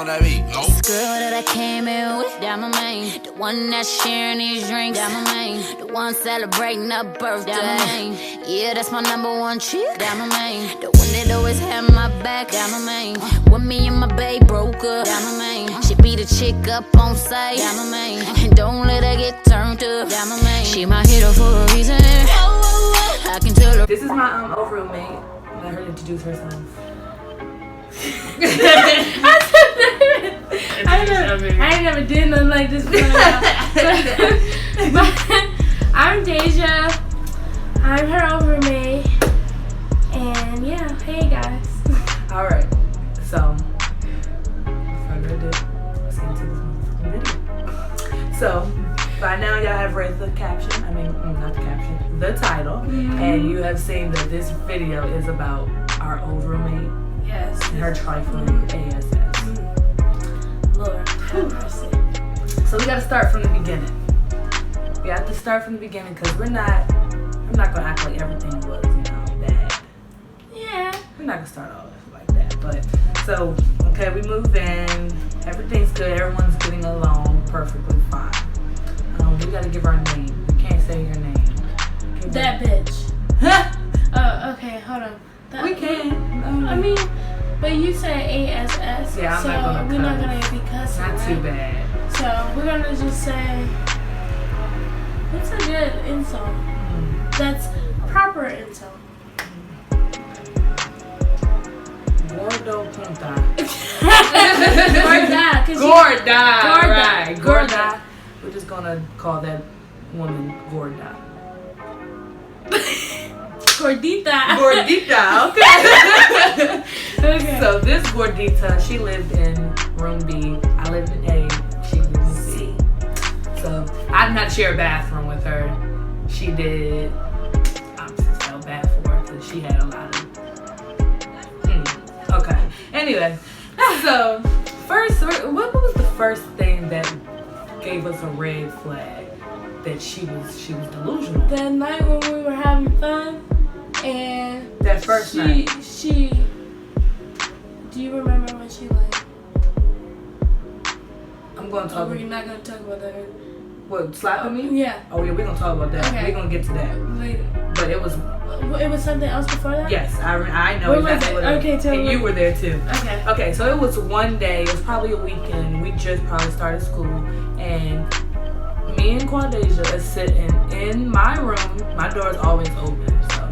on that beat. Oh. This girl that I came in with, that my main. The one that's sharing these drinks, that my main. The one celebrating her birthday, that my main. Yeah, that's my number one chick, that my main. The one that always had my back, that my main. When me and my babe broke up, that my main. She beat a chick up on sight, that my main. And don't let her get turned up, that my main. She my hero for a reason. I can tell her. This is my old roommate. Let her introduce herself. I ain't never did nothing like this before. But I'm Deja. I'm her old roommate. And yeah, hey guys. Alright, so without further ado, let's get into this motherfucking video. So by now y'all have read the caption, not the caption, the title, and you have seen that this video is about our old roommate. Yes. And her trifling ASS. Lord have mercy. So we gotta start from the beginning. We have to start from the beginning because I'm not gonna act like everything was, bad. Yeah. We're not gonna start all like that. But so, okay, we move in, everything's good, everyone's getting along perfectly fine. We gotta give our name. We can't say your name. That bitch. Oh, okay, hold on. We can. But you said ASS, yeah, I'm so not gonna we're not gonna be cussing. Not too bad. So we're gonna just say, what's a good insult? That's proper insult. Gordo punta. Gorda. We're just gonna call that woman Gorda. Gordita. Okay. Okay. So this Gordita, she lived in room B. I lived in A. She lived in C. So I did not share a bathroom with her. She did. I just felt bad for her because she had a lot of. Okay. Anyway, so first, what was the first thing that gave us a red flag that she was delusional? That night when we were having fun. And that first night. Do you remember when she like? I'm going to talk. We're not gonna talk about that. What, slapping me? Yeah. Oh yeah, we're gonna talk about that. Okay. We're gonna get to that later. But it was something else before that. Yes, I know exactly what it was. Okay, tell me. And you were there too. Okay. Okay, so it was one day. It was probably a weekend. We just probably started school, and me and Quadeja are sitting in my room. My door is always open, so.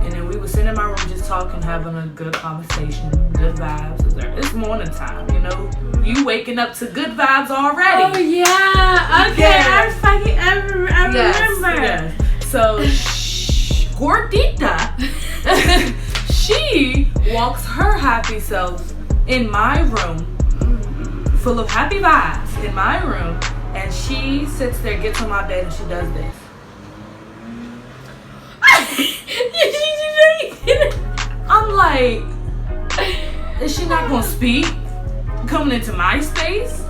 And then we were sitting in my room just talking, having a good conversation, good vibes. It's morning time, You waking up to good vibes already. Oh yeah. Okay. Yeah. I remember. Yes. So Gordita, she walks her happy self in my room, full of happy vibes in my room, and she sits there, gets on my bed, and she does this. I'm like, is she not gonna speak? Coming into my space?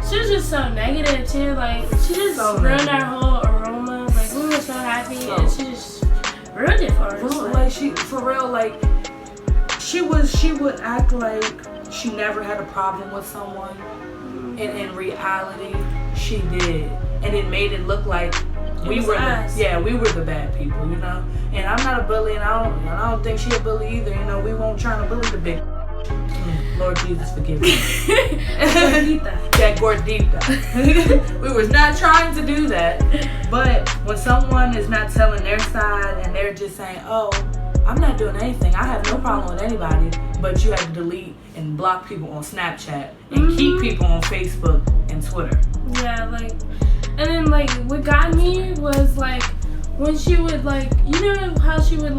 She was just so negative too. Like she just ruined our whole aroma. Like we were so happy, and she just ruined it for us. She would act like she never had a problem with someone, and in reality, she did, and it made it look like we were the bad people, And I'm not a bully, and I don't think she a bully either. We won't try to bully the big. Lord Jesus, forgive me. That Gordita. We was not trying to do that, but when someone is not telling their side and they're just saying, "Oh, I'm not doing anything. I have no problem with anybody," but you have to delete and block people on Snapchat and keep people on Facebook and Twitter. Yeah, and then what got me was when she would how she would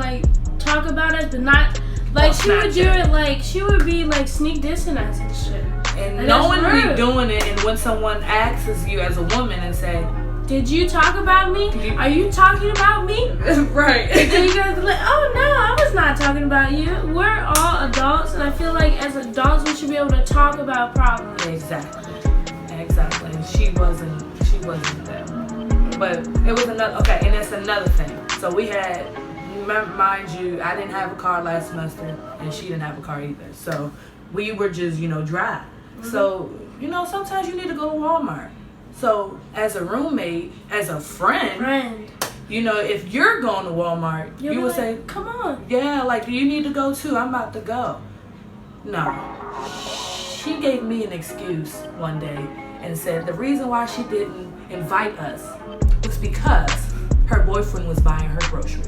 talk about us, but not she Snapchat. Would do it she would be sneak dissing us and shit. And no one be doing it, and when someone asks you as a woman and say, "Did you talk about me? Are you talking about me?" Right. And then you guys be like, "Oh no, I was not talking about you." We're all adults, and I feel like as adults we should be able to talk about problems. Exactly. And she wasn't that. But it was another. Okay, and that's another thing. So we had. Mind you, I didn't have a car last semester, and she didn't have a car either. So we were just, dry. So, sometimes you need to go to Walmart. So as a roommate, as a friend, if you're going to Walmart, you would say, come on. Yeah, like, you need to go too. I'm about to go. No. She gave me an excuse one day and said the reason why she didn't invite us was because her boyfriend was buying her groceries.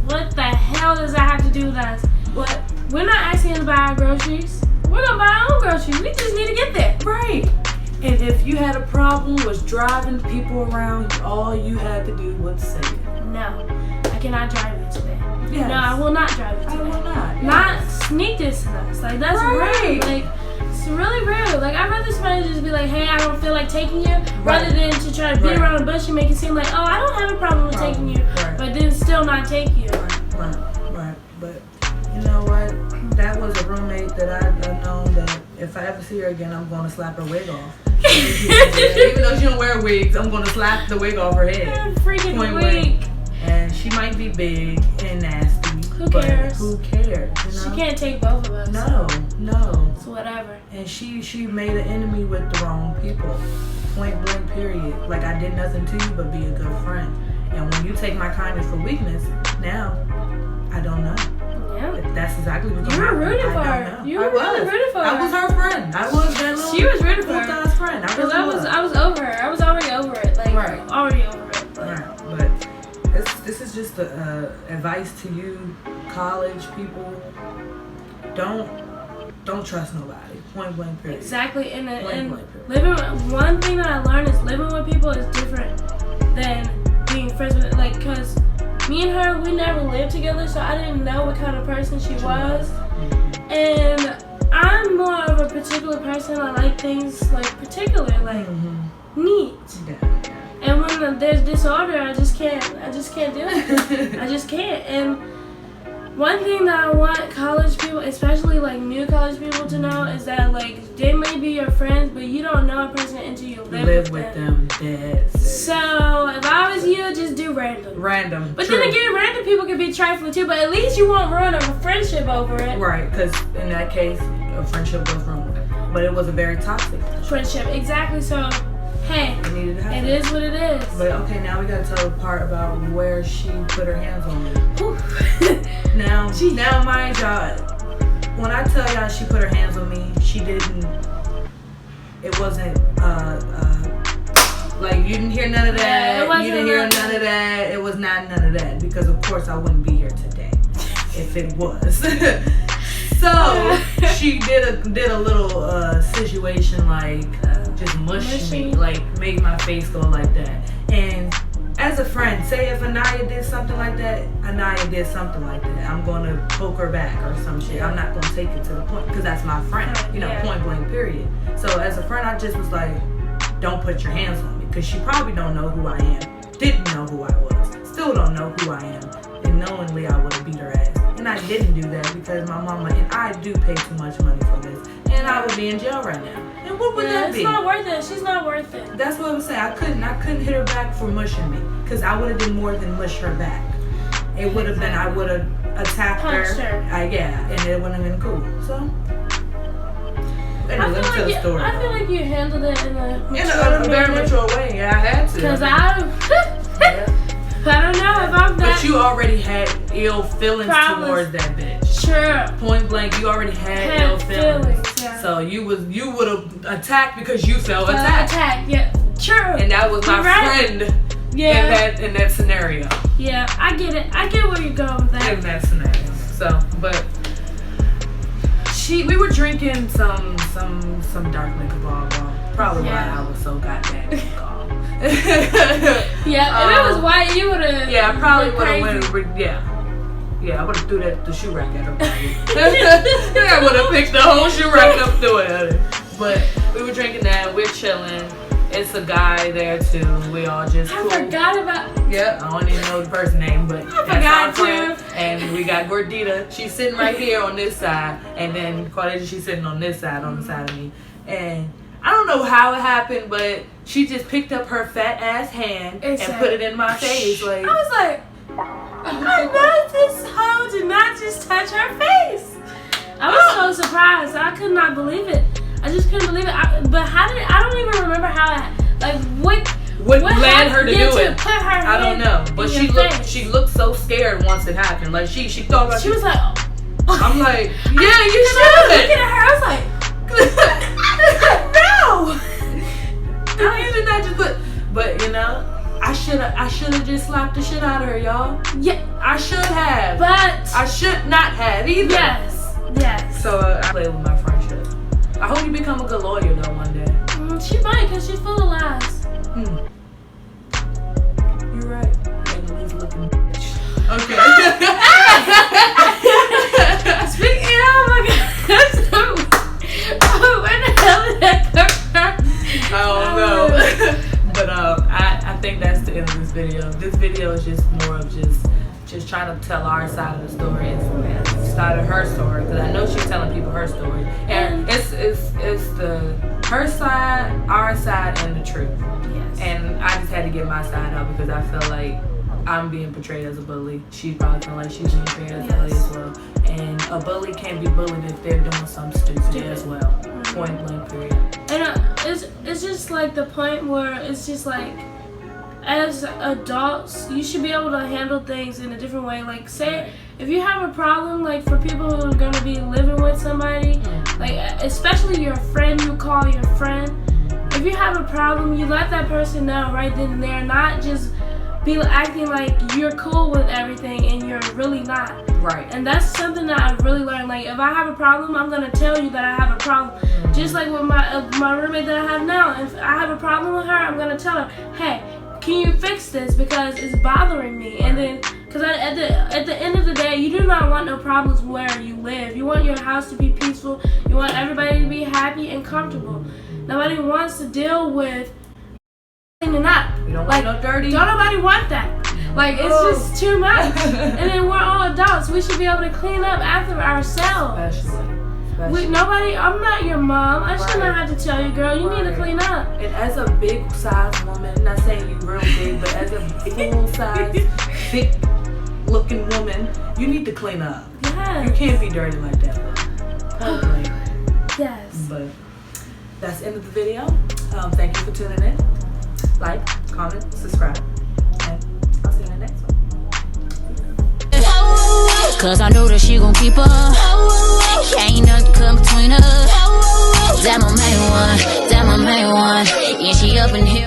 What the hell does that have to do with us? What? We're not asking to buy our groceries. We're gonna buy our own groceries. We just need to get there. Right. And if you had a problem with driving people around, all you had to do was say it. No, I cannot drive you today. Yes. No, I will not drive you today. I will not. Yes. Not sneak this to us. Like, that's rude. Like, it's really rude. Like, I'd rather somebody just be like, hey, I don't feel like taking you, rather than to try to beat around the bush and make it seem like, oh, I don't have a problem with taking you, but then still not take you. Right. But you know what? That was a roommate that I've known that if I ever see her again, I'm going to slap her wig off. Even though she don't wear wigs, I'm going to slap the wig off her head. Freaking wig. And she might be big and nasty. Who cares? Who cares? She can't take both of us. No. It's whatever. And she made an enemy with the wrong people. Point blank, period. Like, I did nothing to you but be a good friend. And when you take my kindness for weakness, now I don't know. Yeah. That's exactly what you were rooting for her. You were really rooting for her. I was her friend. I was that little. She was rooting for her. Friend. I was over her. I was already over it. Like, already over it. But this is just advice to you, college people. Don't trust nobody. Point blank, period. Exactly. And living. One thing that I learned is living with people is different than being friends with. Like, cause me and her, we never lived together, so I didn't know what kind of person she was. And I'm more of a particular person. I like things like particular, like neat. Yeah. And when there's disorder, I just can't do it. I just can't. And one thing that I want college people, especially like new college people, to know is that like they may be your friends, but you don't know a person until you live with them. So if I was you, just do random. But then again, random people can be trifling too. But at least you won't ruin a friendship over it. Right, because in that case, a friendship was ruined. But it was a very toxic friendship. Exactly. So hey, it is what it is. But okay, now we gotta tell the part about where she put her hands on me. Now mind y'all, when I tell y'all she put her hands on me, she didn't. It wasn't like you didn't hear none of that. Yeah, you didn't hear none of that. It was not none of that because of course I wouldn't be here today if it was. So she did a little situation like just mush me, like made my face go like that. And as a friend, say if Anaya did something like that, I'm gonna poke her back or some shit. I'm not gonna take it to the point because that's my friend, point blank, period. So as a friend, I just was like, don't put your hands on me because she probably don't know who I am, didn't know who I was, still don't know who I am, and knowingly I would have beat her ass. And I didn't do that because my mama and I do pay too much money for this, and I would be in jail right now. And what would that be? It's not worth it. She's not worth it. That's what I'm saying. I couldn't hit her back for mushing me because I would have done more than mush her back. It would have been I would have attacked Punched her. And it wouldn't have been cool. So. I feel like you handled it in a very mature way. Yeah, I had to. Because I don't know if I'm that. But you already had ill feelings towards that bitch. Sure. Point blank, you already had ill feelings. Yeah. So you would have attacked because you felt attacked. Yeah. True. And that was my friend. Yeah. In that scenario. Yeah, I get it. I get where you're going with that. In that scenario. So, but we were drinking some dark liquor, blah. Probably why I was so goddamn calm. Yeah, if it was white, you would have. Yeah, I probably would have went. Yeah, I would have threw the shoe rack at her. I would have picked the whole shoe rack up through it at her. But we were drinking that. We're chilling. It's a guy there too. We all just cool. I forgot about. Yeah, I don't even know the person's name, but I forgot too. And we got Gordita. She's sitting right here on this side, and then Claudia, she's sitting on this side, on the side of me. And I don't know how it happened, but she just picked up her fat ass hand and put it in my face. Like I was like, I know this hoe did not just touch her face. I was so surprised. I could not believe it. I just couldn't believe it. But how did I don't even remember how what led her to do it. Put her I don't know. But she looked so scared once it happened. Like she thought about she was like, I'm like, yeah, you should. Looking at her, I was like, no. Even that just but you know, I should have just slapped the shit out of her, y'all. Yeah, I should have. but I should not have either. Yes. So I play with my friendship. I hope you become a good lawyer though one day. She might, cause she's full of lies. You're right. Annalise looking bitch. Okay. Speaking, oh my god. Where the hell did that come from? I don't know. But I think that's the end of this video. This video is just more of just trying to tell our side of the story. It's started her story because I know she's telling people her story, and it's the her side, our side, and the truth. Yes. And I just had to get my side out because I feel like I'm being portrayed as a bully. She's probably feeling like she's being portrayed as a bully as well. And a bully can't be bullied if they're doing something stupid as well. Point blank, period. And it's just like the point where it's just like, as adults, you should be able to handle things in a different way. Like, say, if you have a problem, like for people who are going to be living with somebody, like especially your friend, you call your friend. If you have a problem, you let that person know right then and there, not just be acting like you're cool with everything and you're really not. Right. And that's something that I've really learned. Like, if I have a problem, I'm gonna tell you that I have a problem. Just like with my roommate that I have now. If I have a problem with her, I'm gonna tell her, hey, can you fix this because it's bothering me? And then, because at the end of the day, you do not want no problems where you live. You want your house to be peaceful. You want everybody to be happy and comfortable. Nobody wants to deal with cleaning up. You don't want no dirty. Don't nobody want that. Like, it's just too much. And then we're all adults. We should be able to clean up after ourselves. Especially. Nobody, I'm not your mom. I should not have to tell you, girl, you need to clean up. And as a big size woman, not saying you real big, but as a full size, thick looking woman, you need to clean up. Yes. You can't be dirty like that. Totally. Yes. But that's the end of the video. Thank you for tuning in. Like, comment, subscribe. And I'll see you in the next one. Cause I know that she gon' keep up. Ain't nothing come between us. That my main one, yeah, she up in here.